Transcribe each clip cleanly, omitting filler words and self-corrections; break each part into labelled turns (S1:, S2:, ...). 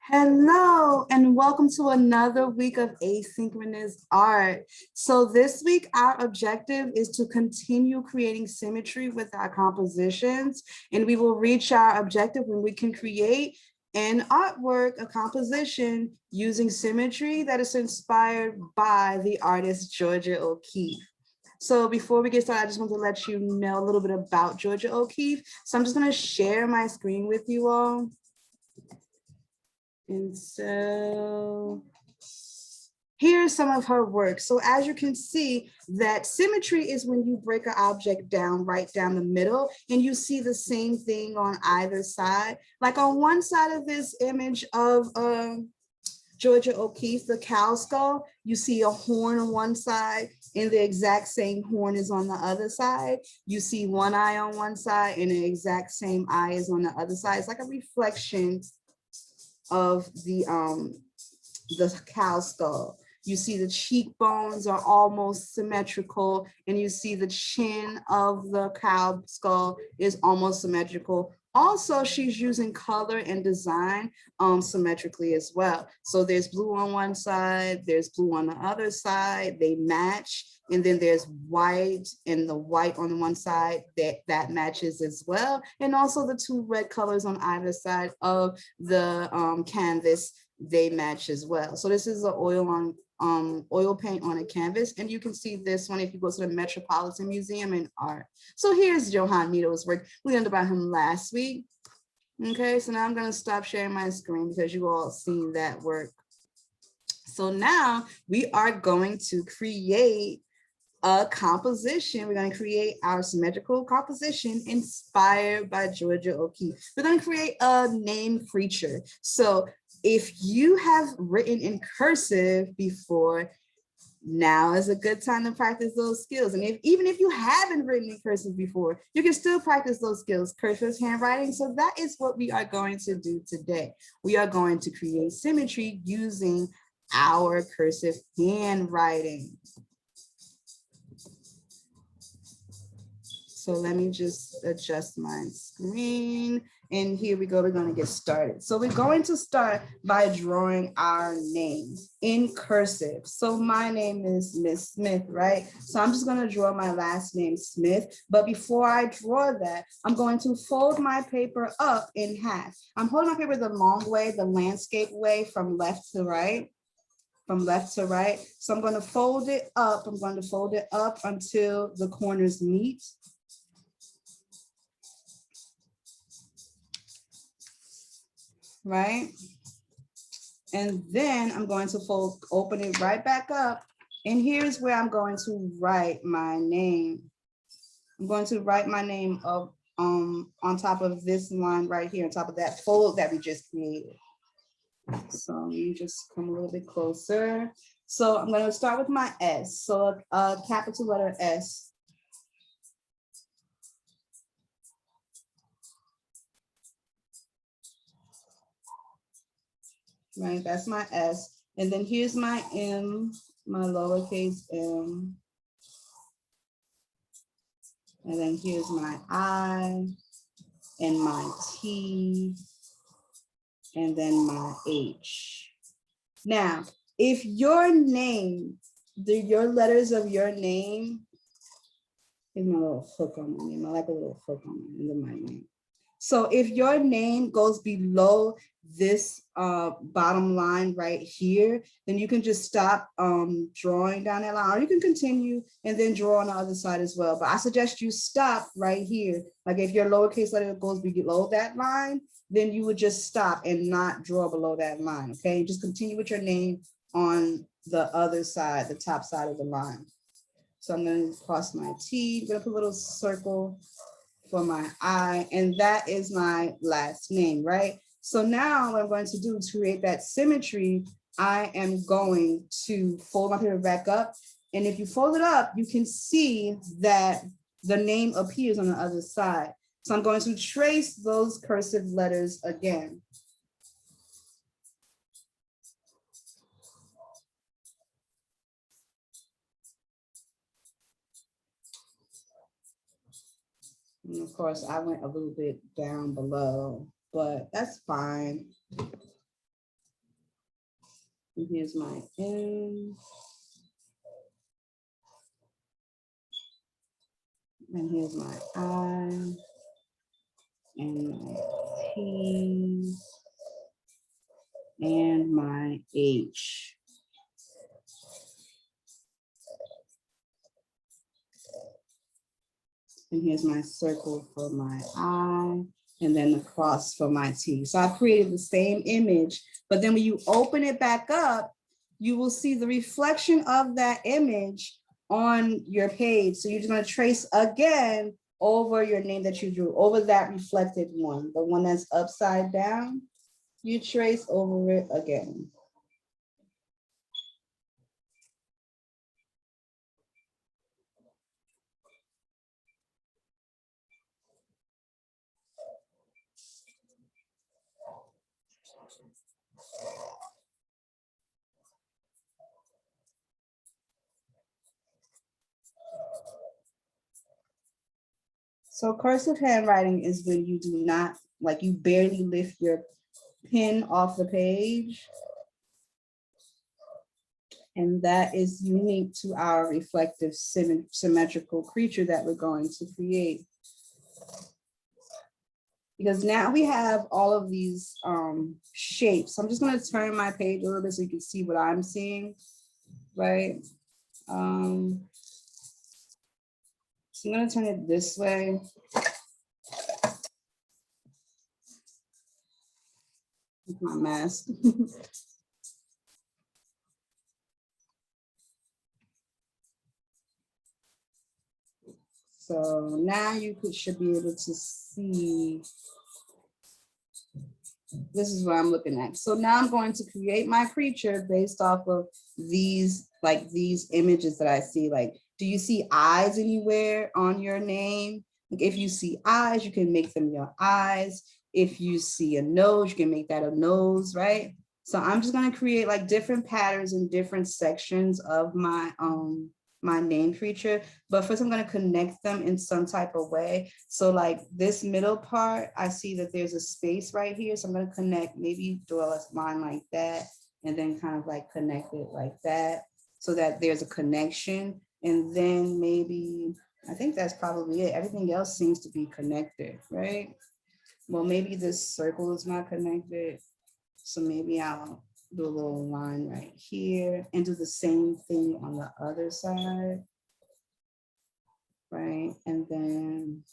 S1: Hello, and welcome to another week of asynchronous art. So this week, our objective is to continue creating symmetry with our compositions, and we will reach our objective when we can create an artwork, a composition using symmetry that is inspired by the artist Georgia O'Keeffe. So before we get started, I just want to let you know a little bit about Georgia O'Keeffe. So I'm just going to share my screen with you all. And so here's some of her work. So as you can see, that symmetry is when you break an object down right down the middle and you see the same thing on either side. Like on one side of this image of Georgia O'Keeffe, the cow skull, you see a horn on one side and the exact same horn is on the other side. You see one eye on one side and the exact same eye is on the other side. It's like a reflection of the cow skull. You see the cheekbones are almost symmetrical, and you see the chin of the cow skull is almost symmetrical. Also, she's using color and design symmetrically as well. So there's blue on one side, there's blue on the other side, they match. And then there's white, and the white on one side that matches as well. And also the two red colors on either side of the canvas, they match as well. So this is an oil paint on a canvas, and you can see this one if you go to the Metropolitan Museum in Art. So here's Johan Mito's work. We learned about him last week. Okay, so now I'm going to stop sharing my screen because you all seen that work. So now we are going to create a composition. We're going to create our symmetrical composition inspired by Georgia O'Keeffe. We're going to create a name creature. So if you have written in cursive before, now is a good time to practice those skills. And even if you haven't written in cursive before, you can still practice those skills. Cursive handwriting. So that is what we are going to do today. We are going to create symmetry using our cursive handwriting. So let me just adjust my screen. And here we go, we're going to get started. So we're going to start by drawing our name in cursive. So my name is Miss Smith, right? So I'm just going to draw my last name, Smith. But before I draw that, I'm going to fold my paper up in half. I'm holding my paper the long way, the landscape way, from left to right. From left to right. So I'm going to fold it up. I'm going to fold it up until the corners meet. Right? And then I'm going to open it right back up. And here's where I'm going to write my name. I'm going to write my name up on top of this line right here, on top of that fold that we just created. So let me just come a little bit closer. So I'm going to start with my S. So a capital letter S. Right, that's my S. And then here's my M, my lowercase m. And then here's my I and my T and then my H. Now, if your name, your letters of your name, here's my little hook on my name. I like a little hook on my name. So if your name goes below this bottom line right here, then you can just stop drawing down that line, or you can continue and then draw on the other side as well. But I suggest you stop right here. Like if your lowercase letter goes below that line, then you would just stop and not draw below that line, okay? Just continue with your name on the other side, the top side of the line. So I'm going to cross my T, I'm going to put a little circle for my I, and that is my last name, right? So now what I'm going to do to create that symmetry, I am going to fold my paper back up. And if you fold it up, you can see that the name appears on the other side. So I'm going to trace those cursive letters again. And of course, I went a little bit down below, but that's fine. And here's my N. And here's my I. And my T. And my H. And here's my circle for my I, and then the cross for my T. So I created the same image, but then when you open it back up, you will see the reflection of that image on your page. So you're just gonna trace again over your name that you drew, over that reflected one, the one that's upside down, you trace over it again. So cursive handwriting is when you do not, like you barely lift your pen off the page. And that is unique to our reflective symmetrical creature that we're going to create. Because now we have all of these shapes. I'm just going to turn my page a little bit so you can see what I'm seeing, right? So I'm going to turn it this way. With my mask. So now you should be able to see, this is what I'm looking at. So now I'm going to create my creature based off of these, like these images that I see. Like, do you see eyes anywhere on your name? Like if you see eyes, you can make them your eyes. If you see a nose, you can make that a nose, right? So I'm just gonna create like different patterns in different sections of my my name creature, but first I'm going to connect them in some type of way. So like this middle part, I see that there's a space right here. So I'm going to connect, maybe draw a line like that, and then kind of like connect it like that so that there's a connection. And then maybe, I think that's probably it. Everything else seems to be connected, right? Well, maybe this circle is not connected. So maybe I'll do a little line right here and do the same thing on the other side, right? And then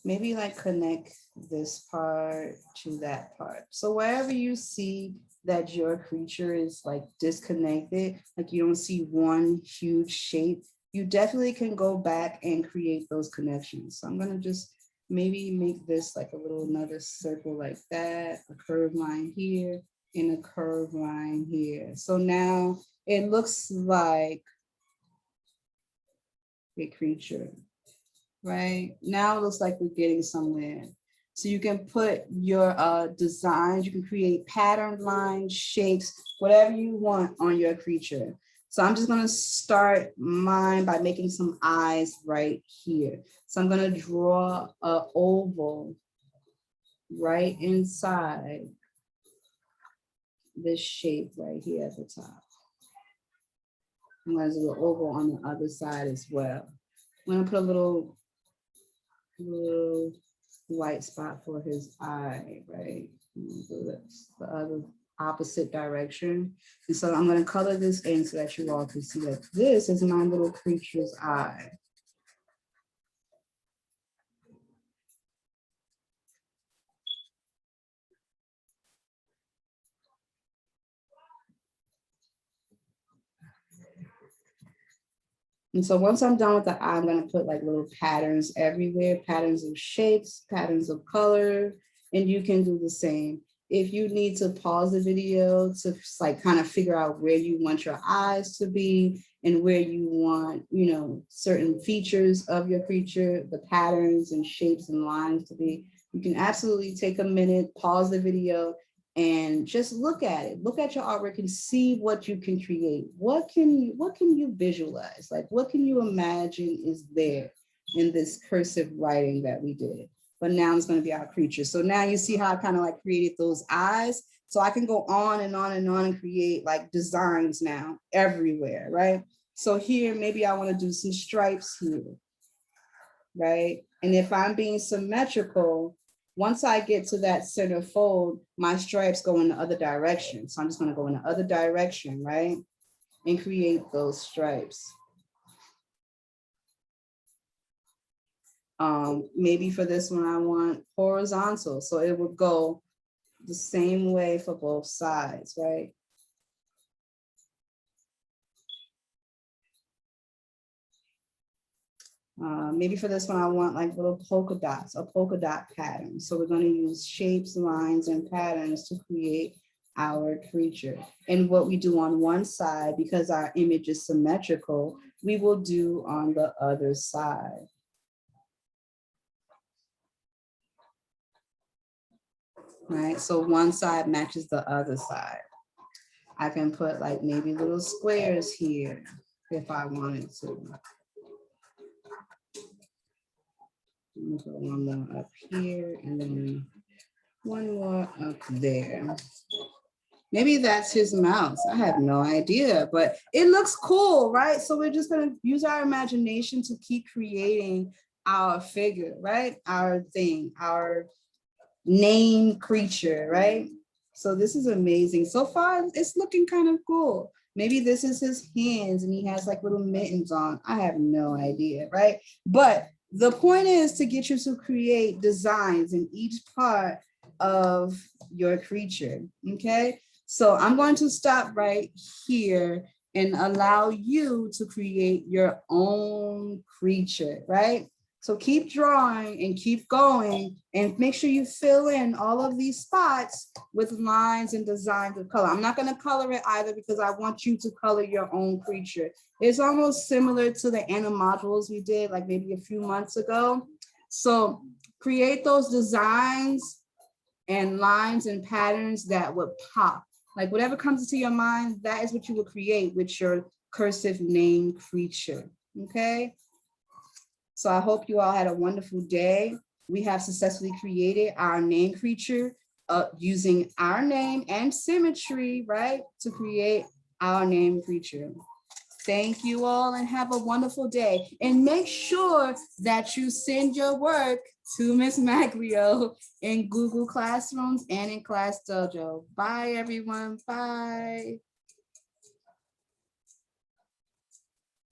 S1: maybe like connect this part to that part. So wherever you see that your creature is like disconnected, like you don't see one huge shape, you definitely can go back and create those connections. So I'm gonna just maybe make this like a little another circle like that, a curved line here, in a curved line here. So now it looks like a creature, right? Now it looks like we're getting somewhere. So you can put your designs, you can create pattern lines, shapes, whatever you want on your creature. So I'm just gonna start mine by making some eyes right here. So I'm gonna draw an oval right inside this shape right here at the top. I'm going to do an oval on the other side as well. I'm going to put a little white spot for his eye, right? Do the other opposite direction. And so I'm going to color this in so that you all can see that this is my little creature's eye. And so once I'm done with the eye, I'm going to put like little patterns everywhere, patterns of shapes, patterns of color, and you can do the same. If you need to pause the video to like kind of figure out where you want your eyes to be and where you want, you know, certain features of your creature, the patterns and shapes and lines to be, you can absolutely take a minute, pause the video, and just look at it. Look at your artwork and see what you can create. What can you visualize? Like, what can you imagine is there in this cursive writing that we did? But now it's going to be our creature. So now you see how I kind of like created those eyes. So I can go on and on and on and create like designs now everywhere, right? So here, maybe I want to do some stripes here, right? And if I'm being symmetrical, once I get to that center fold, my stripes go in the other direction. So I'm just going to go in the other direction, right? And create those stripes. Maybe for this one, I want horizontal. So it would go the same way for both sides, right? Maybe for this one, I want like little polka dots, a polka dot pattern. So we're going to use shapes, lines, and patterns to create our creature. And what we do on one side, because our image is symmetrical, we will do on the other side. Right, so one side matches the other side. I can put like maybe little squares here if I wanted to. Put one more up here and then one more up there. Maybe that's his mouse. I have no idea, but it looks cool, right? So we're just gonna use our imagination to keep creating our figure, right? Our thing, our named creature, right? So this is amazing. So far, it's looking kind of cool. Maybe this is his hands and he has like little mittens on. I have no idea, right? But the point is to get you to create designs in each part of your creature, okay? So I'm going to stop right here and allow you to create your own creature, right? So keep drawing and keep going and make sure you fill in all of these spots with lines and designs of color. I'm not going to color it either because I want you to color your own creature. It's almost similar to the modules we did like maybe a few months ago. So create those designs and lines and patterns that would pop. Like whatever comes into your mind, that is what you will create with your cursive name creature, okay? So I hope you all had a wonderful day. We have successfully created our name creature using our name and symmetry, right? To create our name creature. Thank you all and have a wonderful day. And make sure that you send your work to Miss Maglio in Google Classrooms and in Class Dojo. Bye, everyone. Bye.